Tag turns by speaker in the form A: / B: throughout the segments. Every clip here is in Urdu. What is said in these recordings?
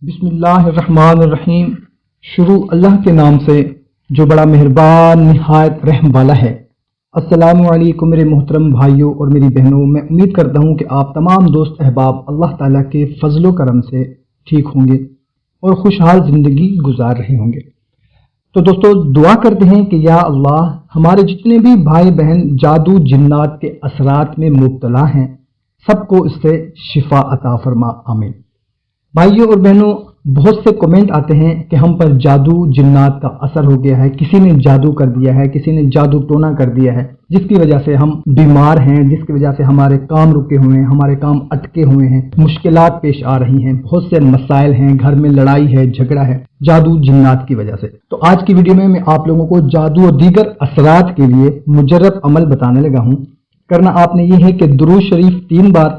A: بسم اللہ الرحمن الرحیم۔ شروع اللہ کے نام سے جو بڑا مہربان نہایت رحم والا ہے۔ السلام علیکم میرے محترم بھائیوں اور میری بہنوں، میں امید کرتا ہوں کہ آپ تمام دوست احباب اللہ تعالیٰ کے فضل و کرم سے ٹھیک ہوں گے اور خوشحال زندگی گزار رہے ہوں گے۔ تو دوستو دعا کرتے ہیں کہ یا اللہ ہمارے جتنے بھی بھائی بہن جادو جنات کے اثرات میں مبتلا ہیں سب کو اس سے شفا عطا فرما، آمین۔ بھائیوں اور بہنوں، بہت سے کمنٹ آتے ہیں کہ ہم پر جادو جنات کا اثر ہو گیا ہے، کسی نے جادو کر دیا ہے، کسی نے جادو ٹونا کر دیا ہے، جس کی وجہ سے ہم بیمار ہیں، جس کی وجہ سے ہمارے کام رکے ہوئے ہیں، ہمارے کام اٹکے ہوئے ہیں، مشکلات پیش آ رہی ہیں، بہت سے مسائل ہیں، گھر میں لڑائی ہے، جھگڑا ہے، جادو جنات کی وجہ سے۔ تو آج کی ویڈیو میں آپ لوگوں کو جادو اور دیگر اثرات کے لیے مجرب عمل بتانے لگا ہوں۔ کرنا آپ نے یہ ہے کہ درود شریف 3 بار،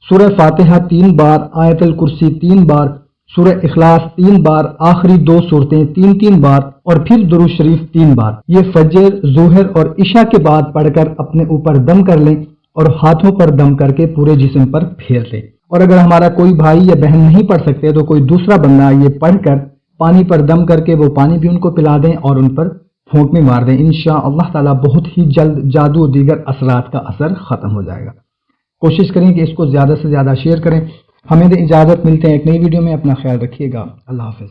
A: سورہ فاتحہ 3 بار، آیت الکرسی 3 بار، سورہ اخلاص 3 بار، آخری 2 صورتیں 3 بار اور پھر درود شریف 3 بار، یہ فجر، ظہر اور عشاء کے بعد پڑھ کر اپنے اوپر دم کر لیں اور ہاتھوں پر دم کر کے پورے جسم پر پھیر لیں۔ اور اگر ہمارا کوئی بھائی یا بہن نہیں پڑھ سکتے تو کوئی دوسرا بندہ یہ پڑھ کر پانی پر دم کر کے وہ پانی بھی ان کو پلا دیں اور ان پر پھونک میں مار دیں۔ انشاءاللہ تعالی بہت ہی جلد جادو و دیگر اثرات کا اثر ختم ہو جائے گا۔ کوشش کریں کہ اس کو زیادہ سے زیادہ شیئر کریں۔ ہمیں اجازت، ملتے ہیں ایک نئی ویڈیو میں، اپنا خیال رکھیے گا، اللہ حافظ۔